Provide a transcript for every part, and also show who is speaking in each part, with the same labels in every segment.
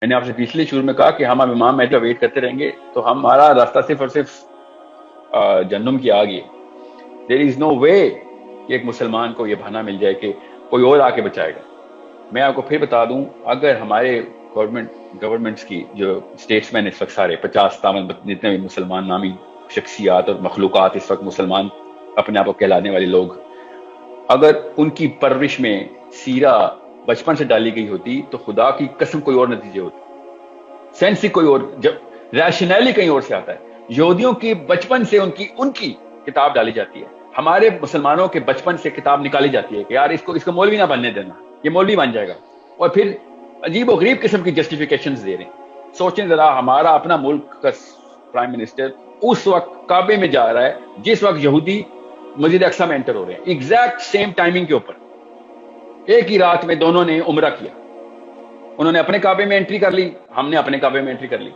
Speaker 1: میں نے آپ سے پچھلے شروع میں کہا کہ ہم اب امام مہدی کا ویٹ کرتے رہیں گے تو ہمارا راستہ صرف اور صرف جہنم کی آگ ہے. دیر از نو وے کہ ایک مسلمان کو یہ بہانہ مل جائے کہ کوئی اور آ کے بچائے گا. میں آپ کو پھر بتا دوں, اگر ہمارے گورنمنٹس کی جو اسٹیٹس مین اس وقت سارے 50-57 جتنے بھی مسلمان نامی شخصیات اور مخلوقات اس وقت مسلمان اپنے آپ کو کہلانے والے لوگ, اگر ان کی پرورش میں سیرہ بچپن سے ڈالی گئی ہوتی تو خدا کی قسم کوئی اور نتیجے ہوتے, سینس ہی کوئی اور, جب ریشنیلی کہیں اور سے آتا ہے. یہودیوں کی بچپن سے ان کی کتاب ڈالی جاتی ہے, ہمارے مسلمانوں کے بچپن سے کتاب نکالی جاتی ہے کہ یار اس کو مولوی نہ بننے دینا, یہ مولوی بن جائے گا, اور پھر عجیب و غریب قسم کی جسٹیفیکیشنز دے رہے ہیں. سوچیں ذرا, ہمارا اپنا ملک کا پرائم منسٹر اس وقت کعبے میں جا رہا ہے جس وقت یہودی مسجد اقصی میں انٹر ہو رہے ہیں, ایگزیکٹ سیم ٹائمنگ کے اوپر, ایک ہی رات میں دونوں نے عمرہ کیا. انہوں نے اپنے کعبے میں انٹری کر لی, ہم نے اپنے کعبے میں انٹری کر لی,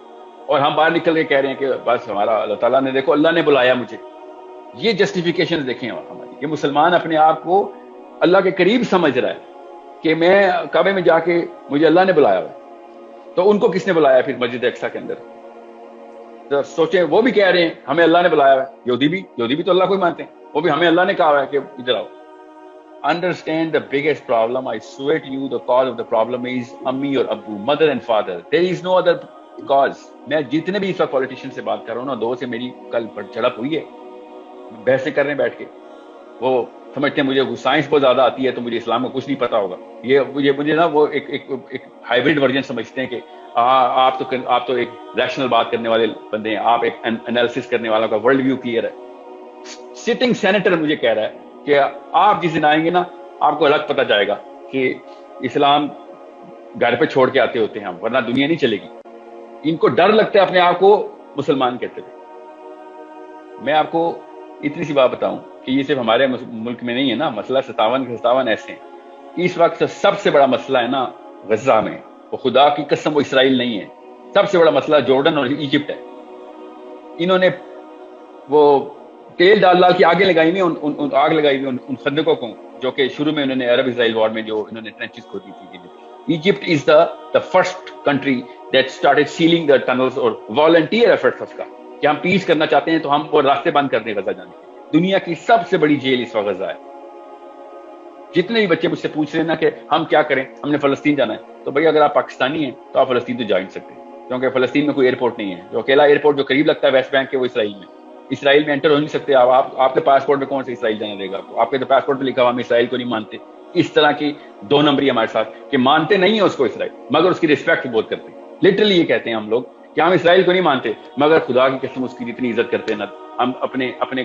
Speaker 1: اور ہم باہر نکل کے کہہ رہے ہیں کہ بس ہمارا اللہ تعالیٰ نے, دیکھو اللہ نے بلایا مجھے. یہ جسٹیفیکیشن دیکھیں ہماری, یہ مسلمان اپنے آپ کو اللہ کے قریب سمجھ رہا ہے کہ میں کعبے میں جا کے مجھے اللہ نے بلایا ہوا. تو ان کو کس نے بلایا پھر مسجد اقصی کے اندر؟ سوچیں, وہ بھی کہہ رہے ہیں ہمیں اللہ نے بلایا ہوا ہے. یہودی بھی تو اللہ کو ہی مانتے ہیں, وہ بھی ہمیں اللہ نے کہا ہوا ہے کہ ادھر آؤ. Understand the biggest problem. I swear to you, the cause of the problem is Ammi or Abu, mother and father. There is no other cause. میں جتنے بھی اس وقت پولیٹیشین سے بات کر رہا ہوں نا, دو سے میری کل جھڑپ ہوئی ہے, بحثیں کر رہے ہیں بیٹھ کے. وہ سمجھتے ہیں مجھے سائنس بہت زیادہ آتی ہے تو مجھے اسلام کا کچھ نہیں پتا ہوگا. یہ مجھے نا وہ ایک ہائیبرڈ ورژن سمجھتے ہیں کہ آپ تو ایک ریشنل بات کرنے والے بندے ہیں, آپ ایک انالیسس کرنے والا کا ورلڈ ویو کلیئر ہے. سٹنگ سینیٹر مجھے کہہ رہا ہے کہ آپ جس دن آئیں گے نا, آپ کو الگ پتہ جائے گا کہ اسلام گھر پہ چھوڑ کے آتے ہوتے ہیں ہم, ورنہ دنیا نہیں چلے گی. ان کو ڈر لگتا ہے اپنے آپ کو مسلمان کہتے ہوئے. میں آپ کو اتنی سی بات بتاؤں کہ یہ صرف ہمارے ملک میں نہیں ہے نا, مسئلہ 57 ایسے ہیں. اس وقت سب سے بڑا مسئلہ ہے نا غزہ میں, وہ خدا کی قسم وہ اسرائیل نہیں ہے. سب سے بڑا مسئلہ جارڈن اور ایجپٹ ہے. انہوں نے وہ تیل ڈال کے آگ لگائی ہوئی ان خندقوں کو, جو کہ شروع میں انہوں نے عرب اسرائیل وار میں جو انہوں نے ٹرنچز کھودی تھی. Egypt is the first country that started sealing the tunnels, اور volunteer efforts اس کا کہ ہم پیس کرنا چاہتے ہیں تو ہم وہ راستے بند کر دیں غزہ جانے کے. دنیا کی سب سے بڑی جیل اس وقت غزہ ہے. جتنے بھی بچے مجھ سے پوچھ رہے ہیں نا کہ ہم کیا کریں, ہم نے فلسطین جانا ہے, تو بھائی اگر آپ پاکستانی ہیں تو آپ فلسطین تو جا نہیں سکتے, کیونکہ فلسطین میں کوئی ایئرپورٹ نہیں ہے. جو اکیلا ایئرپورٹ جو قریب لگتا ہے ویسٹ بینک کے, وہ اسرائیل میں انٹر ہو نہیں سکتے. آپ کے پاسپورٹ میں کون سے اسرائیل جانے دے گا آپ کو؟ آپ کے تو پاسپورٹ پہ لکھا ہوا ہم اسرائیل کو نہیں مانتے. اس طرح کی دو نمبری ہمارے ساتھ کہ مانتے نہیں ہیں اس کو اسرائیل, مگر اس کی رسپیکٹ بہت کرتے ہیں. لٹرلی یہ کہتے ہیں ہم لوگ کہ ہم اسرائیل کو نہیں مانتے, مگر خدا کی قسم اس کی اتنی عزت کرتے ہیں نا, ہم اپنے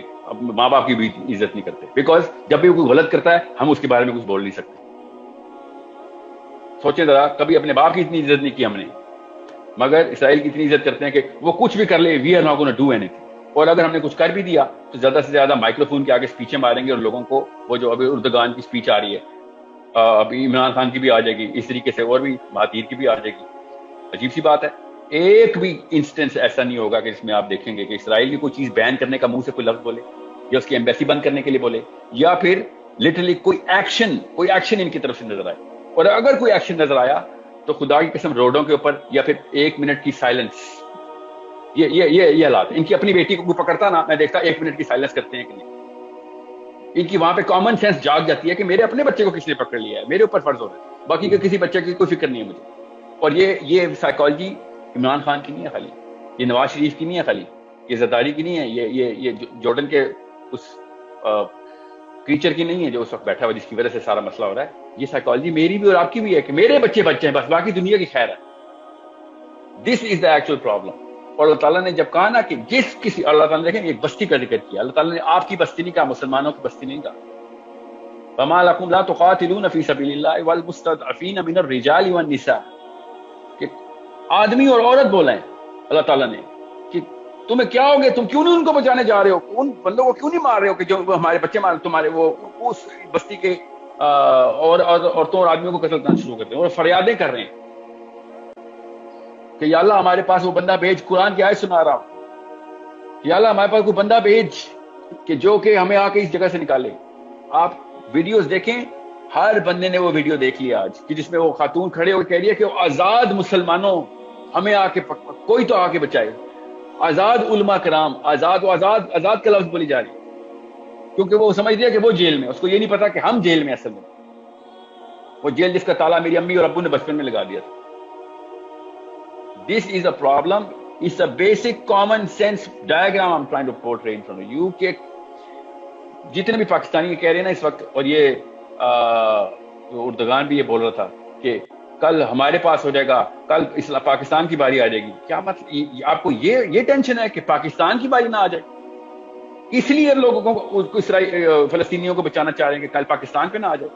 Speaker 1: ماں باپ کی بھی عزت نہیں کرتے. بیکاز جب بھی وہ کوئی غلط کرتا ہے ہم اس کے بارے میں کچھ بول نہیں سکتے. سوچیں ذرا, کبھی اپنے باپ کی اتنی عزت نہیں کی ہم نے, مگر اسرائیل کی اتنی عزت کرتے ہیں کہ وہ کچھ بھی کر لے, we are not gonna do اینی تھنگ. اور اگر ہم نے کچھ کر بھی دیا تو زیادہ سے زیادہ مائکرو فون کے آگے اسپیچیں ماریں گے, اور لوگوں کو وہ جو ابھی اردگان کی اسپیچ آ رہی ہے, ابھی عمران خان کی بھی آ جائے گی, اس طریقے سے اور بھی مہاتیر کی بھی آ جائے گی. عجیب سی بات ہے, ایک بھی انسٹنس ایسا نہیں ہوگا کہ جس میں آپ دیکھیں گے کہ اسرائیل کی کوئی چیز بین کرنے کا منہ سے کوئی لفظ بولے, یا اس کی ایمبیسی بند کرنے کے لیے بولے, یا پھر لٹرلی کوئی ایکشن ان کی طرف سے نظر آئے. اور اگر کوئی ایکشن نظر آیا تو خدا کی قسم روڈوں کے اوپر یا پھر 1 منٹ کی سائلنس. یہ حالات. ان کی اپنی بیٹی کو کوئی پکڑتا نا, میں دیکھتا 1 منٹ کی سائلنس کرتے ہیں کہ نہیں. ان کی وہاں پہ کامن سینس جاگ جاتی ہے کہ میرے اپنے بچے کو کس نے پکڑ لیا ہے, میرے اوپر فرض ہو رہا ہے, باقی کے کسی بچے کی کوئی فکر نہیں ہے مجھے. اور یہ سائیکالوجی عمران خان کی نہیں ہے خالی, یہ نواز شریف کی نہیں ہے خالی, یہ زرداری کی نہیں ہے, یہ جارڈن کے اس کریچر کی نہیں ہے جو اس وقت بیٹھا ہوا جس کی وجہ سے سارا مسئلہ ہو رہا ہے. یہ سائیکالوجی میری بھی اور آپ کی بھی ہے کہ میرے بچے ہیں بس, باقی دنیا کی خیر ہے. دس از دا ایکچوئل پرابلم. اور اللہ تعالیٰ نے جب کہا نا کہ جس کسی, اللہ تعالیٰ نے دیکھیں ایک بستی کا ذکر کیا, اللہ تعالیٰ نے آپ کی بستی نہیں کہا, مسلمانوں کی بستی نہیں کہا. فما لکم لا تقاتلون فی سبیل اللہ والمستضعفین من الرجال والنساء, کہ آدمی اور عورت بولا ہے اللہ تعالیٰ نے کہ تمہیں کیا ہو گیا, تم کیوں نہیں ان کو بچانے جا رہے ہو, ان بندوں کو کیوں نہیں مار رہے ہو کہ جو ہمارے بچے مار تمہارے وہ اس بستی کے عورتوں اور آدمیوں کو قتل کرنا شروع کرتے ہیں, اور فریادیں کر رہے ہیں کہ یا اللہ ہمارے پاس وہ بندہ بھیج, قرآن کی آیت سنا رہا ہوں, یا اللہ ہمارے پاس کوئی بندہ بھیج کہ جو کہ ہمیں آ کے اس جگہ سے نکالے. آپ ویڈیوز دیکھیں ہر بندے نے وہ ویڈیو دیکھ لیا آج کہ جس میں وہ خاتون کھڑے ہو کہہ رہی ہے کہ آزاد مسلمانوں ہمیں کوئی تو آ کے بچائے، آزاد علماء کرام، آزاد آزاد کا لفظ بولی جا رہی ہے، کیونکہ وہ سمجھ دیا کہ وہ جیل میں، اس کو یہ نہیں پتا کہ ہم جیل میں اصل میں، وہ جیل جس کا تالا میری امی اور ابو نے بچپن میں لگا دیا تھا. This is a problem. It's a basic common sense diagram I'm trying to portray in front of you کہ جتنے بھی پاکستانی کہہ رہے ہیں نا اس وقت، اور یہ اردگان بھی یہ بول رہا تھا کہ کل ہمارے پاس ہو جائے گا، کل پاکستان کی باری آ جائے گی. کیا مطلب آپ کو یہ ٹینشن ہے کہ پاکستان کی باری نہ آ جائے؟ اس لیے لوگوں کو فلسطینیوں کو بچانا چاہ رہے ہیں کہ کل پاکستان پہ نہ آ جائے.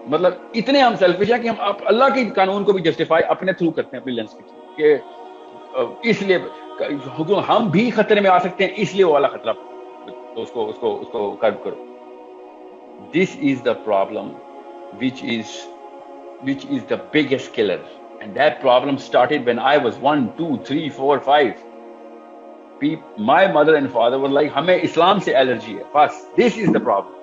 Speaker 1: مطلب اتنے ہم سیلفش ہیں کہ ہم اللہ کے قانون کو بھی جسٹیفائی اپنے تھرو کرتے ہیں، اپنی لینس کے تھرو، کہ اس لیے ہم بھی خطرے میں آ سکتے ہیں، اس لیے وہ والا خطرہ اس کو کرب کرو. This is the problem which is the biggest killer, and that problem started when I was 1, 2, 3, 4, 5. My mother and father were like ہمیں اسلام سے الرجی ہے بس. This is the problem.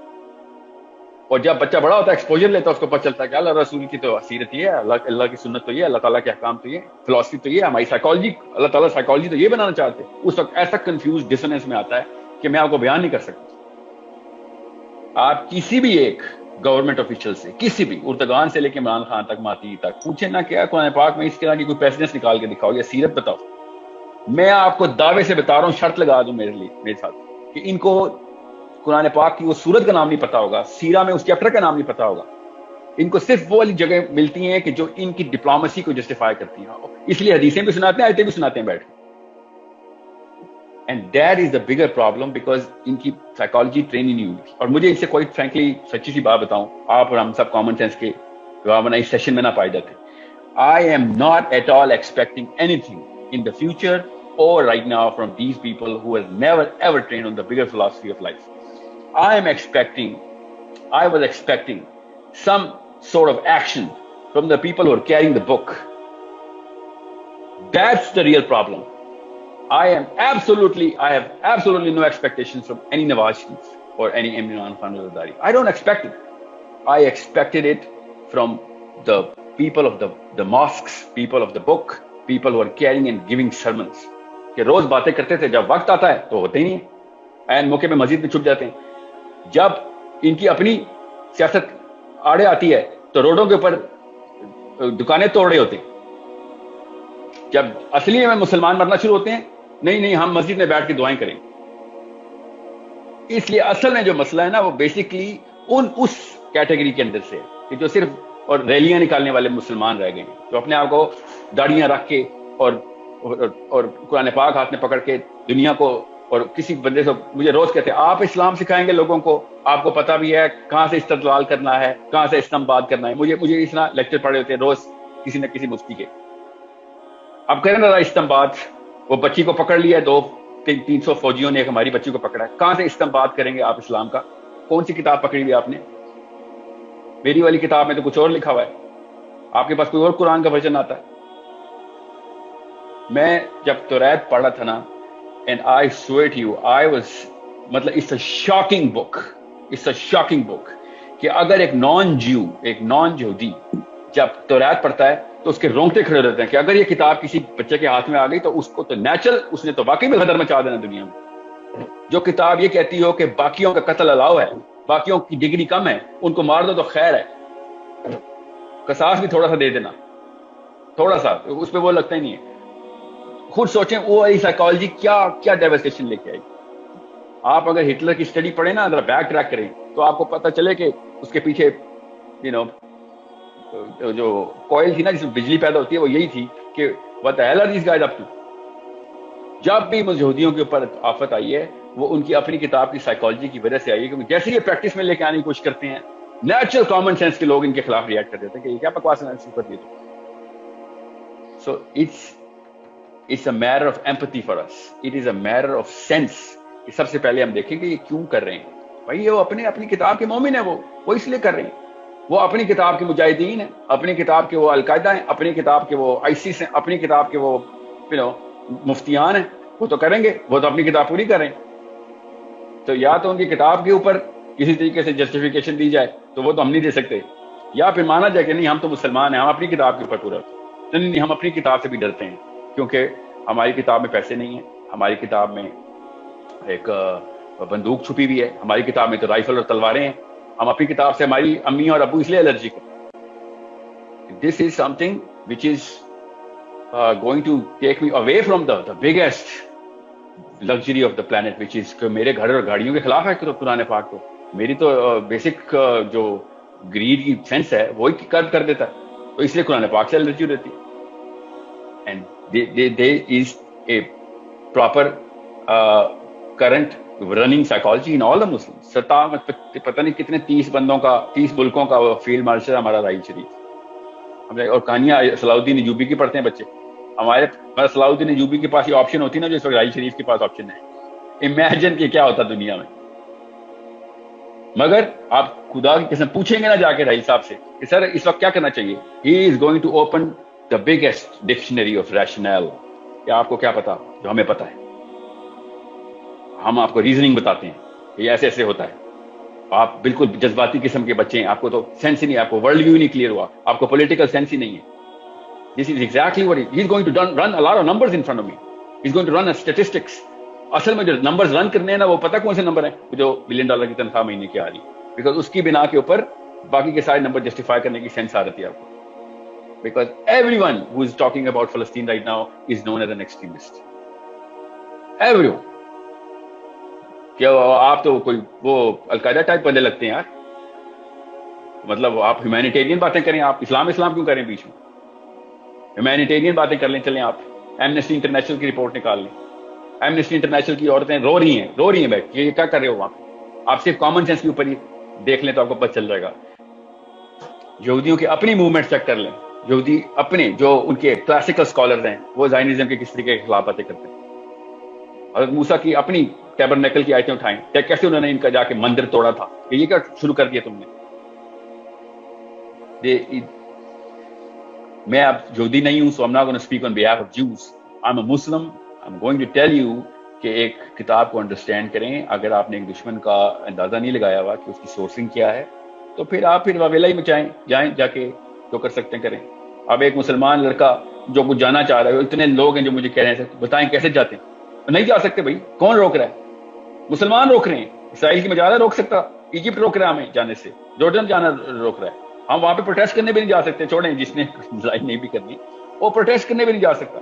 Speaker 1: اور جب بچہ بڑا ہوتا ہے ایکسپوجر لیتا ہے، اس کو پتہ چلتا ہے کہ اللہ رسول کی تو سیرت یہ ہے، اللہ کی سنت تو یہ ہے، اللہ تعالیٰ کے احکام تو یہ، فلسفی تو یہ، ہماری سائیکالوجی، اللہ تعالیٰ سائیکالوجی تو یہ بنانا چاہتے ہیں. اس وقت ایسا کنفیوز ڈسوننس میں آتا ہے کہ میں آپ کو بیان نہیں کر سکتا. آپ کسی بھی ایک گورنمنٹ آفیشل سے، کسی بھی اردگان سے لے کے عمران خان تک، ماتی تک پوچھیں نہ کیا قرآن پاک میں اس طرح کی کوئی پیسنس نکال کے دکھاؤ یا سیرت بتاؤ. میں آپ کو دعوے سے بتا رہا ہوں، شرط لگا دوں میرے ساتھ کہ ان کو قرآن پاک کی وہ سورت کا نام نہیں پتا ہوگا، سیرہ میں اس چیپٹر کا نام نہیں پتا ہوگا. ان کو صرف وہ والی جگہ ملتی ہیں کہ جو ان کی ڈپلومیسی کو جسٹیفائی کرتی ہیں، اس لیے حدیثیں بھی سناتے ہیں، آیتیں بھی سناتے ہیں بیٹھ کے. And that is the bigger problem because ان کی سائیکالوجی ٹرین ہی نہیں ہوئی. اور مجھے اس سے کوئی فرینکلی سچی سی بات بتاؤں، آپ اور ہم سب کامن سینس کے ورنہ اس سیشن میں نہ پائے جاتے. I am not at all expecting anything in the future or right now from these people who have never ever trained on the bigger philosophy of life. I was expecting some sort of action from the people who are carrying the book. That's the real problem. I have absolutely no expectations from any Nawaz Sharif or any Imran Khan al-Zardari. I don't expect it. I expected it from the people of the mosques, people of the book, people who are carrying and giving sermons. کہ روز باتیں کرتے تھے، جب وقت آتا ہے تو ہوتے ہی نہیں، این موقع پہ مسجد میں چھپ جاتے ہیں. جب ان کی اپنی سیاست آڑے آتی ہے تو روڈوں کے اوپر دکانیں توڑ رہے ہوتے ہیں. جب اصلی میں مسلمان مرنا شروع ہوتے ہیں، نہیں ہم مسجد میں بیٹھ کے دعائیں کریں. اس لیے اصل میں جو مسئلہ ہے نا، وہ بیسکلی اس کیٹیگری کے اندر سے کہ جو صرف اور ریلیاں نکالنے والے مسلمان رہ گئے ہیں، جو اپنے آپ کو داڑیاں رکھ کے اور قرآن پاک ہاتھ میں پکڑ کے دنیا کو، اور کسی بندے سے مجھے روز کہتے ہیں آپ اسلام سکھائیں گے لوگوں کو، آپ کو پتہ بھی ہے کہاں سے استدلال کرنا ہے، کہاں سے استنباط کرنا ہے. مجھے اس طرح لیکچر پڑھے ہوتے ہیں روز کسی نہ کسی مفتی کے. اب کریں نا استنباط، وہ بچی کو پکڑ لیا ہے، 200-300 فوجیوں نے ایک ہماری بچی کو پکڑا ہے، کہاں سے استنباط کریں گے آپ اسلام کا؟ کون سی کتاب پکڑی ہوئی آپ نے؟ میری والی کتاب میں تو کچھ اور لکھا ہوا ہے، آپ کے پاس کوئی اور قرآن کا ورژن آتا ہے. میں جب توریت پڑھا تھا نا، and I swear to you, مطلب it's a shocking book کہ اگر ایک نان یہودی جب توریت پڑھتا ہے تو اس کے رونگٹے کھڑے رہتے ہیں کہ اگر یہ کتاب کسی بچے کے ہاتھ میں آ گئی تو اس کو تو نیچرل، اس نے تو واقعی میں غدر مچا دینا دنیا میں. جو کتاب یہ کہتی ہو کہ باقیوں کا قتل الاؤ ہے، باقیوں کی ڈگری کم ہے، ان کو مار دو تو خیر ہے، قصاص بھی تھوڑا سا دے دینا، تھوڑا سا، اس پہ وہ لگتا ہی نہیں ہے. خود سوچیں وہ سائیکالوجی کیا ڈیوسٹیشن لے کے آئی. آپ اگر ہٹلر کی اسٹڈی پڑھیں نا، اگر بیک ٹریک کریں تو آپ کو پتہ چلے کہ اس کے پیچھے جو کوئل تھی نا جس میں بجلی پیدا ہوتی ہے، وہ یہی تھی کہ what the hell are these guys up to. جب بھی یہودیوں کے اوپر آفت آئی ہے، وہ ان کی اپنی کتاب کی سائیکالوجی کی وجہ سے آئی ہے، کیونکہ جیسے یہ پریکٹس میں لے کے آنے کی کوشش کرتے ہیں، نیچرل کامن سینس کے لوگ ان کے خلاف ریئیکٹ کر دیتے ہیں کہ یہ کیا بکواس شروع کر دی. سو it's a matter of empathy for us. It is a matter of sense. کہ سب سے پہلے ہم دیکھیں کہ یہ کیوں کر رہے ہیں. بھائی وہ اپنی کتاب کے مومن ہیں، وہ اس لیے کر رہے ہیں. وہ اپنی کتاب کے مجاہدین ہیں، اپنی کتاب کے وہ القاعدہ ہیں، اپنی کتاب کے وہ ISIS ہیں، اپنی کتاب کے وہ مفتیان ہیں. وہ تو کریں گے، وہ تو اپنی کتاب پوری کریں. تو یا تو ان کی کتاب کے اوپر کسی طریقے سے جسٹیفیکیشن دی جائے تو وہ تو ہم نہیں دے سکتے، یا پھر مانا جائے کہ نہیں ہم تو مسلمان ہیں، ہم اپنی کتاب کے اوپر پورا نہیں، ہم اپنی کتاب سے بھی ڈرتے ہیں کیونکہ ہماری کتاب میں پیسے نہیں ہیں، ہماری کتاب میں ایک بندوق چھپی ہوئی ہے، ہماری کتاب میں تو رائفل اور تلواریں ہیں، ہم اپنی کتاب سے ہماری امی اور ابو اس لیے الرجک ہیں. This is something which is going to take me away from the biggest luxury of the planet, which is کہ میرے گھر اور گاڑیوں کے خلاف ہے قرآن پاک. تو میری تو بیسک جو گریڈ کی سینس ہے وہی کرب کر دیتا ہے، تو اس لیے قرآن پاک سے الرجی رہتی ہے. And there is a proper current running psychology in all the Muslims. پتہ نہیں کتنے 30 بندوں کا 30 ملکوں کا فیلڈ مارشل ہمارا راہیل شریف. اور کہانیاں صلاح الدین ایوبی کی پڑھتے ہیں بچے ہمارے. صلاح الدین ایوبی کے پاس یہ آپشن ہوتی نا جو اس وقت راہیل شریف کے پاس آپشن ہے. امیجن کہ کیا ہوتا دنیا میں. مگر آپ خدا کی قسم پوچھیں گے نا جا کے راہیل صاحب سے کہ سر اس وقت کیا کرنا چاہیے، he is going to open the biggest dictionary of rational. کیا آپ کو کیا پتا جو ہمیں پتا ہے؟ ہم آپ کو ریزننگ بتاتے ہیں کہ یہ ایسے ایسے ہوتا ہے. آپ بالکل جذباتی قسم کے بچے ہیں، آپ کو تو سینس ہی نہیں، آپ کو ورلڈ ویو نہیں کلیئر ہوا، آپ کو پولیٹیکل سینس ہی نہیں ہے. This is exactly what he is going to run a lot of numbers in front of me. He's going to run a statistics. اصل میں جو نمبرز رن کرنے ہیں نا وہ پتہ کون سے نمبر ہیں جو $1 بلین کی تنخواہ مہینے کی آ رہی ہے، بیکاز اس کی بنا کے اوپر باقی کے سارے نمبر جسٹیفائی کرنے کی سینس آ رہی ہے آپ کو. Because every one who is talking about فلسطین right now is known as an extremist. Every one. کیا آپ تو کوئی وہ القاعدہ ٹائپ بندے لگتے ہیں یار. مطلب آپ ہیومینیٹیرین باتیں کریں، آپ اسلام کیوں کریں بیچ میں؟ ہیومینیٹیرین باتیں کر لیں. چلیں آپ ایمنسٹی انٹرنیشنل کی رپورٹ نکال لیں. ایمنسٹی انٹرنیشنل کی عورتیں رو رہی ہیں بیٹھ یہ کیا کر رہے ہو وہاں پہ؟ آپ صرف کامن سینس کے اوپر ہی دیکھ لیں تو آپ کو پتہ چل جائے گا. یہودیوں کی اپنی موومنٹ چیک کر لیں. یہودی اپنے جو ان کے کلاسیکل اسکالرز ہیں وہ زائنزم کے کس طریقے کے خلاف باتیں کرتے ہیں. حضرت موسیٰ کی اپنی ٹیبرنیکل کی آیتیں اٹھائیں، کیسے انہوں نے ان کا جا کے مندر توڑا تھا کہ یہ کیا شروع کر دیا تم نے. میں اب یہودی نہیں ہوں، so I'm not going to speak on behalf of Jews. I'm a Muslim. I'm going to tell you کہ ایک کتاب کو انڈرسٹینڈ کریں. اگر آپ نے ایک دشمن کا اندازہ نہیں لگایا ہوا کہ اس کی سورسنگ کیا ہے تو پھر آپ واویلا ہی مچائیں، جائیں جا کے جو کر سکتے ہیں کریں. اب ایک مسلمان لڑکا جو کچھ جانا چاہ رہا ہے، اتنے لوگ ہیں جو مجھے کہہ رہے ہیں بتائیں کیسے جاتے ہیں. نہیں جا سکتے بھائی. کون روک رہا ہے؟ مسلمان روک رہے ہیں. اسرائیل کی مجالہ روک سکتا، ایجپٹ روک رہا ہے ہمیں جانے سے، جارڈن جانا روک رہا ہے. ہم وہاں پہ پروٹیسٹ کرنے بھی نہیں جا سکتے. چھوڑیں جس نے لڑائی نہیں بھی کرنی وہ پروٹیسٹ کرنے بھی نہیں جا سکتا.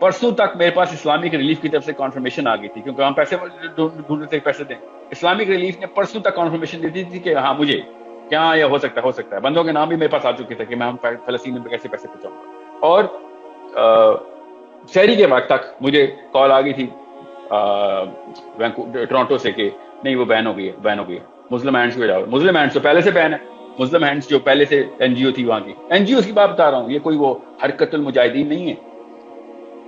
Speaker 1: پرسوں تک میرے پاس اسلامک ریلیف کی طرف سے کنفرمیشن آ گئی تھی کیونکہ ہم پیسے ڈھونڈ رہے تھے، پیسے دیں. اسلامک ریلیف نے پرسوں تک کنفرمیشن دی تھی کہ ہاں مجھے کیا یہ ہو سکتا ہے. بندوں کے نام بھی میرے پاس آ چکے تھے کہ میں ہم فلسطین میں کیسے پیسے پہنچاؤں گا. اور شہری کے وقت تک مجھے کال آ گئی تھی ٹورانٹو سے کہ نہیں وہ بین ہو گئی ہے. مسلم ہینڈس کو جاؤ. مسلم ہینڈس تو پہلے سے بین ہے. مسلم ہینڈس جو پہلے سے این جی او تھی وہاں کی این جی اوز کی بات بتا رہا ہوں. یہ کوئی وہ حرکت المجاہدین نہیں ہے.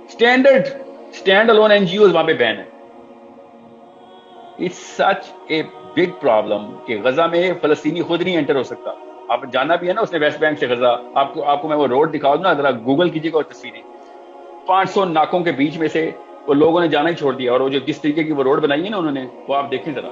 Speaker 1: Stand alone N G Os وہاں پہ بین ہے. It's such a big problem کہ غزہ میں فلسطینی خود نہیں انٹر ہو سکتا. آپ جانا بھی ہے نا اس نے ویسٹ بینک سے غزہ. آپ کو میں وہ روڈ دکھاؤں نا، ذرا گوگل کیجیے گا اور تصویریں. 500 ناکوں کے بیچ میں سے وہ لوگوں نے جانا ہی چھوڑ دیا. اور وہ جو جس طریقے کی وہ روڈ بنائی ہے نا انہوں نے، وہ آپ دیکھیں ذرا.